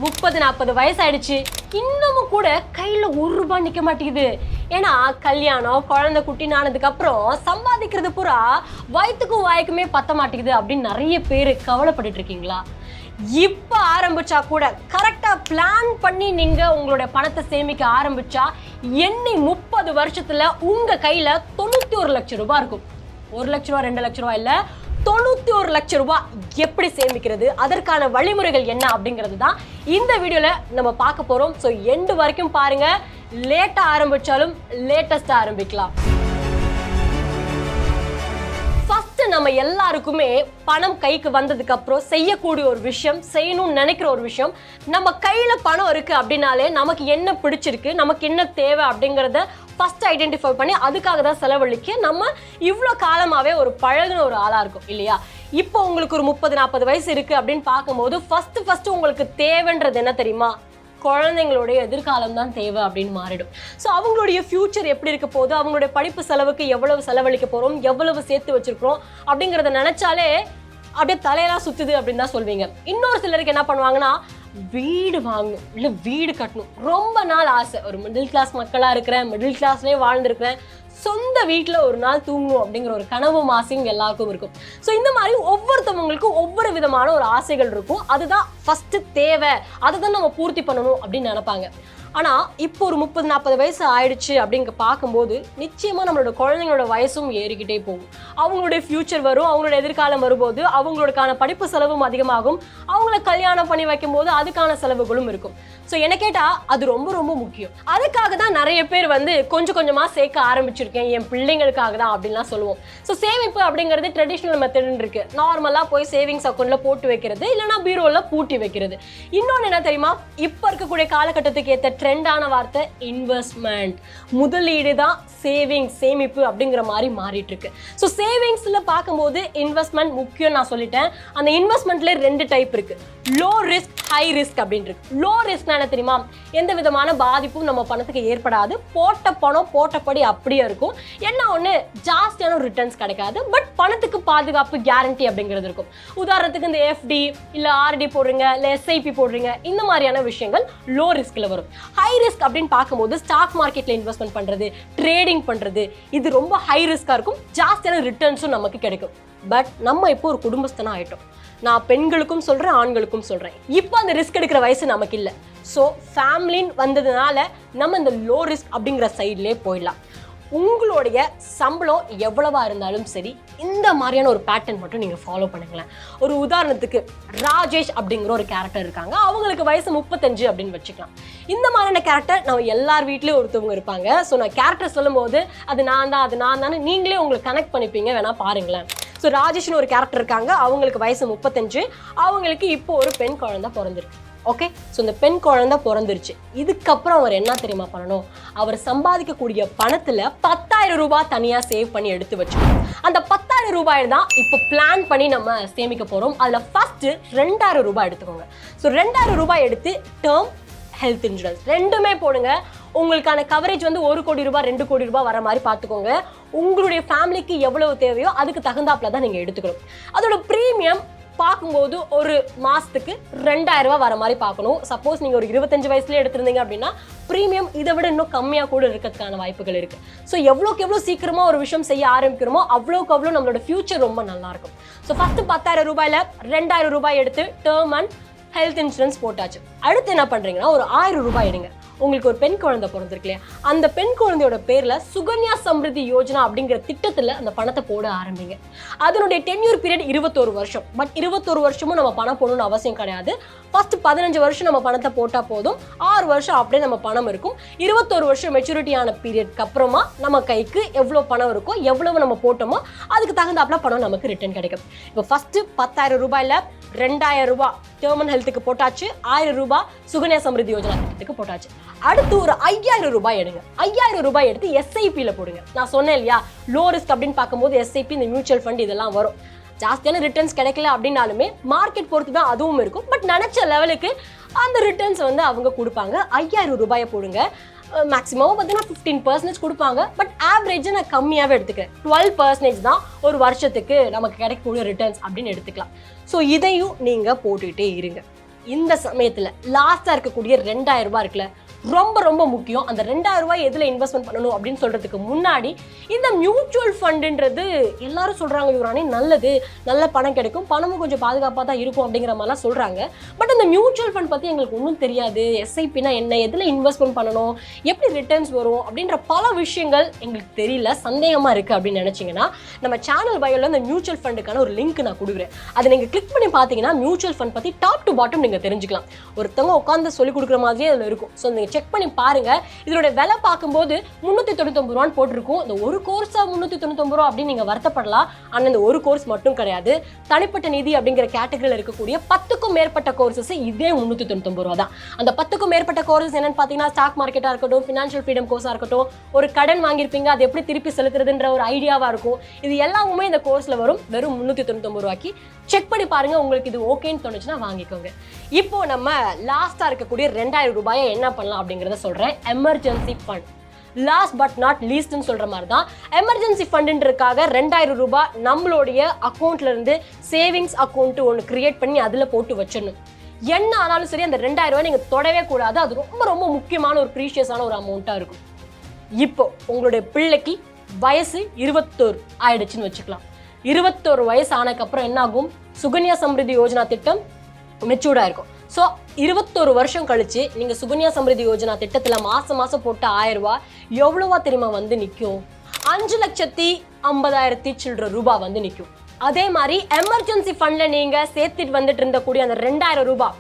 30-40 வயசு ஆயிடுச்சு, இன்னமும் கூட கையில் ₹1 நிற்க மாட்டேங்குது. ஏன்னா கல்யாணம் குழந்தை குட்டினானதுக்கு அப்புறம் சம்பாதிக்கிறது பூரா வயிற்றுக்கும் வாய்க்குமே பத்த மாட்டேங்குது அப்படின்னு நிறைய பேர் கவலைப்பட்டு இருக்கீங்களா? இப்போ ஆரம்பிச்சா கூட கரெக்டாக பிளான் பண்ணி நீங்கள் உங்களுடைய பணத்தை சேமிக்க ஆரம்பிச்சா எண்ணி 30 வருஷத்தில் உங்கள் கையில் 91 லட்சம் ரூபாய் இருக்கும். 1 லட்ச ரூபா 2 லட்ச ரூபா இல்லை, 91 லட்சம் ரூபாய் எப்படி சேமிக்கிறது, அதற்கான வழிமுறைகள் என்ன அப்படிங்கிறது தான் இந்த வீடியோவில் நம்ம பார்க்க போகிறோம். ஸோ எண்டு வரைக்கும் பாருங்கள். லேட்டாக ஆரம்பித்தாலும் லேட்டஸ்ட்டாக ஆரம்பிக்கலாம். ஃபர்ஸ்ட் நம்ம எல்லாருக்குமே பணம் கைக்கு வந்ததுக்கு அப்புறம் செய்யக்கூடிய ஒரு விஷயம், செய்யணும்னு நினைக்கிற ஒரு விஷயம், நம்ம கையில் பணம் இருக்கு அப்படின்னாலே நமக்கு என்ன பிடிச்சிருக்கு, நமக்கு என்ன தேவை அப்படிங்கிறத ஃபர்ஸ்ட் ஐடென்டிஃபை பண்ணி அதுக்காக தான் செலவழிக்க நம்ம இவ்வளோ காலமாகவே ஒரு பழகின ஒரு ஆளாக இருக்கும் இல்லையா? இப்போ உங்களுக்கு ஒரு 30-40 வயசு இருக்கு அப்படின்னு பார்க்கும்போது ஃபர்ஸ்ட் உங்களுக்கு தேவைன்றது என்ன தெரியுமா? குழந்தைங்களுடைய எதிர்காலம் தான் தேவை அப்படின்னு மாறிடும். ஸோ அவங்களுடைய ஃபியூச்சர் எப்படி இருக்க போகுது, அவங்களுடைய படிப்பு செலவுக்கு எவ்வளவு செலவழிக்க போகிறோம், எவ்வளவு சேர்த்து வச்சிருக்கிறோம் அப்படிங்கிறத நினைச்சாலே அப்படியே தலையெல்லாம் சுத்துது அப்படின்னு தான் சொல்வீங்க. இன்னொரு சிலருக்கு என்ன பண்ணுவாங்கன்னா, வீடு வாங்கணும் இல்லை வீடு கட்டணும், ரொம்ப நாள் ஆசை. ஒரு மிடில் கிளாஸ் மக்களாக இருக்கிறேன், மிடில் கிளாஸ்லேயே வாழ்ந்துருக்கிறேன், சொந்த வீட்டில் ஒரு நாள் தூங்கணும் அப்படிங்கிற ஒரு கனவும் ஆசையும் எல்லாருக்கும் இருக்கும். ஸோ இந்த மாதிரி ஒவ்வொருத்தவங்களுக்கும் ஒவ்வொரு விதமான ஒரு ஆசைகள் இருக்கும். அதுதான் ஃபஸ்ட்டு தேவை, அதை தான் நம்ம பூர்த்தி பண்ணணும் அப்படின்னு நினைப்பாங்க. ஆனால் இப்போ ஒரு 30-40 வயசு ஆயிடுச்சு அப்படிங்க பார்க்கும்போது நிச்சயமாக நம்மளோட குழந்தைங்களோட வயசும் ஏறிக்கிட்டே போகும். அவங்களுடைய ஃப்யூச்சர் வரும், அவங்களோட எதிர்காலம் வரும்போது அவங்களுக்கான படிப்பு செலவும் அதிகமாகும், அவங்கள கல்யாணம் பண்ணி வைக்கும்போது அதுக்கான செலவுகளும் இருக்கும். ஸோ என்ன கேட்டால் அது ரொம்ப ரொம்ப முக்கியம். அதுக்காக தான் நிறைய பேர் கொஞ்சம் கொஞ்சமாக சேர்க்க ஆரம்பிச்சிருக்கேன், என் பிள்ளைங்களுக்காக தான் அப்படின்லாம் சொல்லுவோம். ஸோ சேமிப்பு அப்படிங்கிறது ட்ரெடிஷ்னல் மெத்தட்னு இருக்கு. நார்மலாக போய் சேவிங்ஸ் அக்கௌண்ட்டில் போட்டு வைக்கிறது, இல்லைனா பீரோவில் பூட்டி வைக்கிறது. இன்னொன்று என்ன தெரியுமா? இப்போ இருக்கக்கூடிய காலகட்டத்துக்கு ஏற்ற ட்ரெண்டான வார்த்தை இன்வெஸ்ட்மெண்ட். முதலீடு தான் சேமிப்பு அப்படிங்கிற மாதிரி மாறிட்டு இருக்கு. ஸோ சேவிங்ஸில் பார்க்கும்போது இன்வெஸ்ட்மெண்ட் முக்கியம் நான் சொல்லிட்டேன். அந்த இன்வெஸ்ட்மெண்ட்ல 2 டைப் இருக்கு, லோ ரிஸ்க் ஹை ரிஸ்க் அப்படின்னு இருக்கு. லோ ரிஸ்க் என்ன தெரியுமா? எந்த விதமான பாதிப்பும் நம்ம பணத்துக்கு ஏற்படாது, போட்ட பணம் போட்டபடி அப்படியே இருக்கும். என்ன ஒன்று, ஜாஸ்தியான ரிட்டர்ன்ஸ் கிடைக்காது, பட் பணத்துக்கு பாதுகாப்பு கேரண்டி அப்படிங்கிறது இருக்கும். உதாரணத்துக்கு இந்த எஃப்டி இல்லை ஆர்டி போடுறீங்க, இல்லை எஸ்ஐபி போடுறீங்க, இந்த மாதிரியான விஷயங்கள் லோ ரிஸ்கில் வரும். ஹை ரிஸ்க் அப்படின்னு பார்க்கும்போது ஸ்டாக் மார்க்கெட்ல இன்வெஸ்ட்மெண்ட் பண்றது, ட்ரேடிங் பண்றது, இது ரொம்ப ஹை ரிஸ்கா இருக்கும், ஜாஸ்தியான ரிட்டர்ன்ஸும் நமக்கு கிடைக்கும். பட் நம்ம இப்போ ஒரு குடும்பஸ்தனா ஆயிட்டோம். நான் பெண்களுக்கும் சொல்றேன், ஆண்களுக்கும் சொல்றேன், இப்போ அந்த ரிஸ்க் எடுக்கிற வயசு நமக்கு இல்லை. ஸோ ஃபேமிலின்னு வந்ததுனால நம்ம இந்த லோ ரிஸ்க் அப்படிங்கிற சைட்லேயே போயிடலாம். உங்களுடைய சம்பளம் எவ்வளவா இருந்தாலும் சரி, இந்த மாதிரியான ஒரு பேட்டர்ன் மட்டும் நீங்கள் ஃபாலோ பண்ணுங்களேன். ஒரு உதாரணத்துக்கு ராஜேஷ் அப்படிங்கிற ஒரு கேரக்டர் இருக்காங்க, அவங்களுக்கு வயசு 35 அப்படின்னு வச்சுக்கலாம். இந்த மாதிரியான கேரக்டர் நம்ம எல்லார் வீட்லேயும் ஒருத்தவங்க இருப்பாங்க. ஸோ நான் கேரக்டர் சொல்லும் போது அது நான் தான் நீங்களே உங்களுக்கு கனெக்ட் பண்ணிப்பீங்க, வேணா பாருங்களேன். ஸோ ராஜேஷ்னு ஒரு கேரக்டர் இருக்காங்க, அவங்களுக்கு வயசு 35, அவங்களுக்கு இப்போ ஒரு பெண் குழந்தை பிறந்திருக்கு. ஓகே, ஸோ இந்த பெண் குழந்தை பிறந்துருச்சு. இதுக்கப்புறம் அவர் என்ன தெரியுமா பண்ணணும்? அவர் சம்பாதிக்கக்கூடிய பணத்தில் 10,000 ரூபாய் தனியாக சேவ் பண்ணி எடுத்து வச்சுக்கணும். அந்த 10,000 ரூபாய் தான் இப்போ பிளான் பண்ணி நம்ம சேமிக்க போகிறோம். அதில் ஃபஸ்ட்டு 2,000 ரூபாய் எடுத்துக்கோங்க. ஸோ 2,000 ரூபாய் எடுத்து டேர்ம் ஹெல்த் இன்சூரன்ஸ் ரெண்டுமே போடுங்க. உங்களுக்கான கவரேஜ் 1 கோடி ரூபாய் 2 கோடி ரூபாய் வர மாதிரி பார்த்துக்கோங்க. உங்களுடைய ஃபேமிலிக்கு எவ்வளவு தேவையோ அதுக்கு தகுந்தாப்புல தான் நீங்கள் எடுத்துக்கணும். அதோட ப்ரீமியம் பார்க்கும்போது ஒரு மாதத்துக்கு 2,000 ரூபாய் வர மாதிரி பார்க்கணும். சப்போஸ் நீங்கள் ஒரு 25 வயசுலேயே எடுத்திருந்தீங்க அப்படின்னா ப்ரீமியம் இதை விட இன்னும் கம்மியாக கூட இருக்கிறதுக்கான வாய்ப்புகள் இருக்குது. ஸோ எவ்வளோக்கு எவ்வளோ சீக்கிரமாக ஒரு விஷயம் செய்ய ஆரம்பிக்கிறோமோ அவ்வளோக்கு அவ்வளோ நம்மளோட ஃபியூச்சர் ரொம்ப நல்லாயிருக்கும். ஸோ ஃபஸ்ட்டு 10,000 ரூபாயில் 2,000 ரூபாய் எடுத்து டேர்ம் அண்ட் ஹெல்த் இன்சூரன்ஸ் போட்டாச்சு. அடுத்து என்ன பண்ணுறீங்கன்னா, ஒரு 1000 ரூபாய் எடுங்க. உங்களுக்கு ஒரு பெண் குழந்தை பிறந்திருக்கு இல்லையா, அந்த பெண் குழந்தையோட பேரில் சுகன்யா சம்ருதி யோஜனா அப்படிங்கிற திட்டத்தில் அந்த பணத்தை போட ஆரம்பிங்க. அதனுடைய டென்யூர் பீரியட் 21 வருஷம். பட் 21 வருஷமும் நம்ம பணம் போடணும்னு அவசியம் கிடையாது. ஃபர்ஸ்ட் 15 வருஷம் நம்ம பணத்தை போட்டால் போதும், 6 வருஷம் அப்படியே நம்ம பணம் இருக்கும். 21 வருஷம் மெச்சூரிட்டியான பீரியட்க்கு அப்புறமா நம்ம கைக்கு எவ்வளோ பணம் இருக்கோ, எவ்வளவு நம்ம போட்டோமோ அதுக்கு தகுந்தாப்புல பணம் நமக்கு ரிட்டர்ன் கிடைக்கும். இப்போ ஃபர்ஸ்ட் 10,000 ரூபாயில் 2,000 ரூபாய் டேர்ம் அண்ட் ஹெல்த்துக்கு போட்டாச்சு, 1000 ரூபாய் சுகன்யா சம்ருதி யோஜனா திட்டத்துக்கு போட்டாச்சு. அடுத்து ஒரு 5,000 ரூபாய் எடுங்க. 5,000 ரூபாய் எடுத்து எஸ்ஐபியில் போடுங்க. நான் சொன்னேன் இல்லையா, லோ ரிஸ்க் அப்படின்னு பார்க்கும்போது எஸ்ஐபி, இந்த மியூச்சுவல் ஃபண்ட் இதெல்லாம் வரும். ஜாஸ்தியான ரிட்டர்ன்ஸ் கிடைக்கல அப்படின்னாலுமே மார்க்கெட் பொறுத்து தான் அதுவும் இருக்கும். பட் நினச்ச லெவலுக்கு அந்த ரிட்டர்ன்ஸ் அவங்க கொடுப்பாங்க. 5,000 ரூபாயை போடுங்க. மேக்ஸிமம் பார்த்தீங்கன்னா 15% கொடுப்பாங்க. பட் ஆவரேஜை நான் கம்மியாகவே எடுத்துக்கிறேன். 12% தான் ஒரு வருஷத்துக்கு நமக்கு கிடைக்கக்கூடிய ரிட்டர்ன்ஸ் அப்படின்னு எடுத்துக்கலாம். ஸோ இதையும் நீங்கள் போட்டுக்கிட்டே இருங்க. இந்த சமயத்துல லாஸ்டா இருக்கக்கூடிய 2000 ரூபாய் இருக்குல்ல, ரொம்ப ரொம்ப முக்கியம். அந்த 2000 ரூபாய் எதுல இன்வெஸ்ட்மெண்ட் பண்ணணும் அப்படின்னு சொல்றதுக்கு முன்னாடி இந்த மியூச்சுவல் ஃபண்டுன்றது எல்லாரும் சொல்றாங்க யுவராணி நல்லது, நல்ல பணம் கிடைக்கும், பணமும் கொஞ்சம் பாதுகாப்பாக தான் இருக்கும் அப்படிங்கிற மாதிரிலாம் சொல்றாங்க. பட் அந்த மியூச்சுவல் ஃபண்ட் பத்தி எங்களுக்கு ஒன்றும் தெரியாது, எஸ்ஐபினா என்ன, எதுல இன்வெஸ்ட்மெண்ட் பண்ணணும், எப்படி ரிட்டர்ன்ஸ் வரும் அப்படின்ற பல விஷயங்கள் எங்களுக்கு தெரியல, சந்தேகமா இருக்கு அப்படின்னு நினைச்சீங்கன்னா நம்ம சேனல் பயோல இந்த மியூச்சுவல் ஃபண்டுக்கான ஒரு லிங்க் நான் கொடுக்குறேன். அதை நீங்க கிளிக் பண்ணி பார்த்தீங்கன்னா மியூச்சுவல் ஃபண்ட் பத்தி டாப் டு பாட்டம் நீங்க தெரிஞ்சுக்கலாம். ஒருத்தவங்க உட்காந்து சொல்லி கொடுக்குற மாதிரியே அதில் இருக்கும். ஸோ நீங்க செக் பண்ணி பாருங்க. இதோட விலை பார்க்கும்போது 399 ரூபான்னு போட்டிருக்கும். இந்த ஒரு கோர்ஸா 399 ரூபா அப்படின்னு நீங்க வருத்தப்படலாம். ஆனா இந்த ஒரு கோர்ஸ் மட்டும் கிடையாது, தனிப்பட்ட நிதி அப்படிங்கிற கேட்டகரியில் இருக்கக்கூடிய 10க்கும் மேற்பட்ட கோர்சஸ் இதே 399 ரூபா தான். அந்த 10க்கும் மேற்பட்ட கோர்சஸ் என்னன்னு பார்த்தீங்கன்னா ஸ்டாக் மார்க்கெட்டா இருக்கட்டும், ஃபினான்ஷியல் ஃப்ரீடம் கோர்ஸா இருக்கட்டும், ஒரு கடன் வாங்கியிருப்பீங்க அது எப்படி திருப்பி செலுத்துறதுன்ற ஒரு ஐடியாவா இருக்கும். இது எல்லாமே இந்த கோர்ஸ்ல வரும். வெறும் 399 ரூபாய்க்கு செக் பண்ணி பாருங்க. உங்களுக்கு இது ஓகேன்னு தோணுச்சுன்னா வாங்கிக்கோங்க. இப்போ நம்ம லாஸ்டா இருக்கக்கூடிய 2000 ரூபாயை என்ன பண்ணலாம் அப்படிங்கறத சொல்றேன். Emergency fund, last but not லீஸ்ட்னு சொல்ற மாதிரி தான் எமர்ஜென்சி ஃபண்டுன்றதுக்காக 2000 ரூபாய் நம்மளுடைய அக்கௌண்ட்ல இருந்து சேவிங்ஸ் அக்கௌண்ட் ஒன்று கிரியேட் பண்ணி அதுல போட்டு வச்சிடணும். என்ன ஆனாலும் சரி அந்த 2000 ரூபாய் நீங்க தொடவே கூடாது. அது ரொம்ப ரொம்ப முக்கியமான ஒரு ப்ரீஷியஸான ஒரு அமௌண்ட்டா இருக்கும். இப்போ உங்களுடைய பிள்ளைக்கு வயசு 21 ஆயிடுச்சுன்னு வச்சுக்கலாம். 21 வயசு ஆனதுக்கப்புறம் என்ன ஆகும், சுகன்யா சம்ரிதி யோஜனா திட்டம் மெச்சூர்டா இருக்கும். ஸோ 21 வருஷம் கழிச்சு நீங்க சுகன்யா சம்ரிதி யோஜனா திட்டத்துல மாசம் மாசம் போட்ட 1000 ரூபாய் எவ்வளவா தெரியுமா வந்து நிற்கும்? 5,50,000 சில்லற ரூபாய் வந்து நிற்கும். அதே மாதிரி எமர்ஜென்சி ஃபண்ட்ல நீங்க சேர்த்துட்டு வந்துட்டு இருந்தக்கூடிய அந்த 2000 ரூபாய்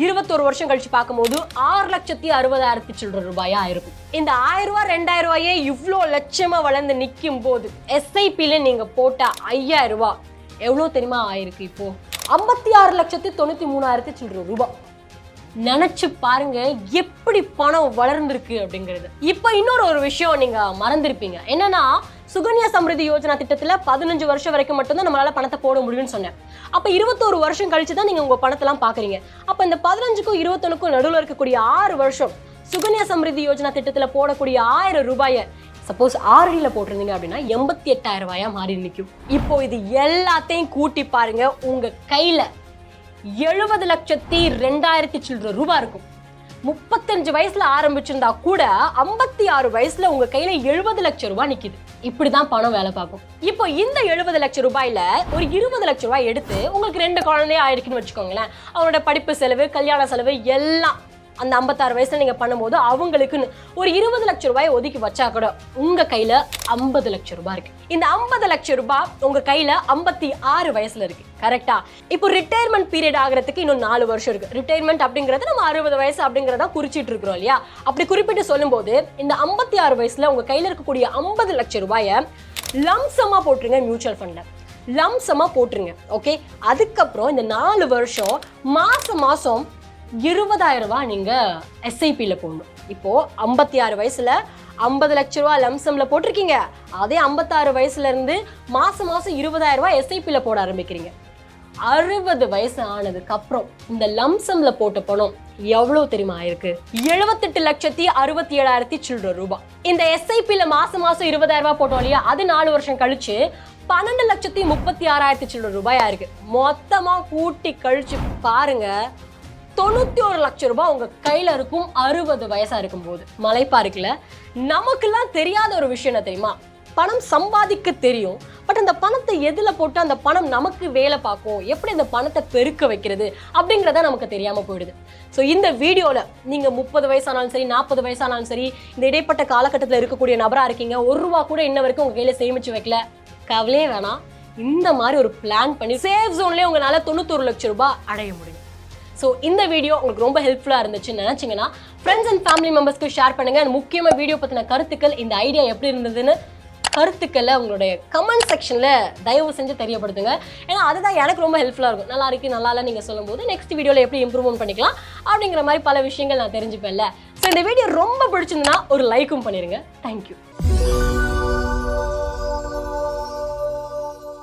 21 வருஷம் கழிச்சு பார்க்கும்போது 6,60,000 சில்லற ரூபாயா இருக்கும். இந்த 1000 ரூபாய் 2000 ரூபாயே இவ்வளோ லட்சமா வளர்ந்து நிற்கும் போது எஸ்ஐபில நீங்க போட்ட 5000 ரூபாய் எவ்வளோ தெரியுமா ஆயிருக்கு? இப்போ 56,93,000 சில்லற ரூபாய். நினைச்சு பாருங்க எப்படி பணம் வளர்ந்துருக்கு அப்படிங்கிறது. இப்போ இன்னொரு விஷயம் நீங்க மறந்துருப்பீங்க. என்னன்னா சுகன்யா சம்ரிதி யோஜனா திட்டத்துல 15 வருஷம் வரைக்கும் மட்டும்தான் நம்மளால பணத்தை போட முடியும்னு சொன்னேன். அப்ப 21 வருஷம் கழிச்சு தான் நீங்க உங்க பணத்தை எல்லாம் பாக்குறீங்க. அப்ப இந்த 15க்கும் 21க்கும் நடுவில் இருக்கக்கூடிய 6 வருஷம் சுகன்யா சம்ரிதி யோஜனா திட்டத்துல போடக்கூடிய 1000 ரூபாயை சப்போஸ் ஆர்டில போட்டிருந்தீங்க அப்படின்னா 88,000 ரூபாயா மாறி நிற்கும். இப்போ இது எல்லாத்தையும் கூட்டி பாருங்க, உங்க கையில 70,02,000 சில்லற ரூபாய் இருக்கும். 35 வயசுல ஆரம்பிச்சிருந்தா கூட 56 வயசுல உங்க கையில 70 லட்சம் ரூபாய் நிக்குது. இப்படிதான் பணம் வேலை பார்க்கும். இப்போ இந்த 70 லட்சம் ரூபாயில ஒரு 20 லட்சம் ரூபாய் எடுத்து உங்களுக்கு 2 குழந்தைய ஆயிருக்குன்னு வச்சுக்கோங்களேன். அவனோட படிப்பு செலவு, கல்யாண செலவு எல்லாம் அந்த 56 வயசுல நீங்க பண்ணும்போது அவங்களுக்குன்னு ஒரு 20 லட்சம் ரூபாய் ஒதுக்கி வச்சா கூட உங்க கையில 50 லட்சம் ரூபாய் இருக்கு. இந்த 50 லட்சம் ரூபாய் உங்க கையில 56 வயசுல இருக்கு. கரெக்டா? இப்போ ரிட்டையர்மெண்ட் பீரியட் ஆகிறதுக்கு இன்னும் 4 வருஷம் இருக்கு. ரிட்டையர்மெண்ட் அப்படிங்கறது நம்ம 60 வயசு அப்படிங்கறத குறிச்சிட்டு இருக்கிறோம் இல்லையா? அப்படி குறிப்பிட்டு சொல்லும் போது இந்த 56 வயசுல உங்க கையில இருக்கக்கூடிய 50 லட்சம் ரூபாயை லம்சமா போட்டுருங்க மியூச்சுவல் ஃபண்ட்ல. லம்சமா போட்டுருங்க. ஓகே, அதுக்கப்புறம் இந்த 4 வருஷம் மாசம் மாசம் 20,000 ரூபாய் நீங்க எஸ்ஐபில போடணும். இப்போ 56 வயசுல 50 லட்சம் ரூபாய் லம்சம்ல போட்டிருக்கீங்க. அதே 56 வயசுல இருந்து மாசம் மாசம் 20,000 ரூபாய் எஸ்ஐபில போட ஆரம்பிக்கிறீங்க. 60 வயசு ஆனதுக்கு அப்புறம் இந்த லம்சம்ல போட்ட பணம் எவ்வளவு தெரியுமா ஆயிருக்கு? 78,67,000 சில்லற ரூபாய். இந்த எஸ்ஐபில மாசம் மாசம் 20,000 ரூபாய் போட்டோம் இல்லையா, அது 4 வருஷம் கழிச்சு 12,36,000 சில்லற ரூபாயா இருக்கு. மொத்தமா கூட்டி கழிச்சு பாருங்க 91 லட்சம் ரூபாய் உங்க கையில இருக்கும் 60 வயசா இருக்கும் போது. மலைப்பா இருக்குல்ல? நமக்கெல்லாம் தெரியாத ஒரு விஷயம் என்ன தெரியுமா? பணம் சம்பாதிக்க தெரியும், பட் அந்த பணத்தை எதுல போட்டு அந்த பணம் நமக்கு வேலை பார்க்கும், எப்படி அந்த பணத்தை பெருக்க வைக்கிறது அப்படிங்கறத நமக்கு தெரியாம போயிடுது. ஸோ இந்த வீடியோல நீங்க 30 வயசானாலும் சரி, 40 வயசானாலும் சரி, இந்த இடைப்பட்ட காலகட்டத்தில் இருக்கக்கூடிய நபரா இருக்கீங்க, 1 ரூபா கூட இன்ன வரைக்கும் உங்க கையில சேமிச்சு வைக்கல, கவலையே வேணாம். இந்த மாதிரி ஒரு பிளான் பண்ணி சேஃப் ஜோன்லயே உங்களால 91 லட்சம் ரூபாய் அடைய முடியும். ஸோ இந்த வீடியோ உங்களுக்கு ரொம்ப ஹெல்ப்ஃபுல்லாக இருந்துச்சுன்னு நினச்சிங்கன்னா ஃப்ரெண்ட்ஸ் அண்ட் ஃபேமிலி மெம்பர்ஸ்க்கு ஷேர் பண்ணுங்கள். அண்ட் முக்கியமாக வீடியோ பற்றின கருத்துக்கள், இந்த ஐடியா எப்படி இருந்ததுன்னு கருத்துக்களை உங்களுடைய கமெண்ட் செக்ஷனில் தயவு செஞ்சு தெரியப்படுத்துங்க. ஏன்னா அதுதான் எனக்கு ரொம்ப ஹெல்ப்ஃபுல்லாக இருக்கும். நல்லா இருக்கு, நல்லா இல்லை நீங்கள் சொல்லும்போது நெக்ஸ்ட் வீடியோவில் எப்படி இம்ப்ரூவ்மெண்ட் பண்ணிக்கலாம் அப்படிங்கிற மாதிரி பல விஷயங்கள் நான் தெரிஞ்சுப்பேன்ல. ஸோ இந்த வீடியோ ரொம்ப பிடிச்சிருந்தா ஒரு லைக்கும் பண்ணிடுங்க. தேங்க்யூ.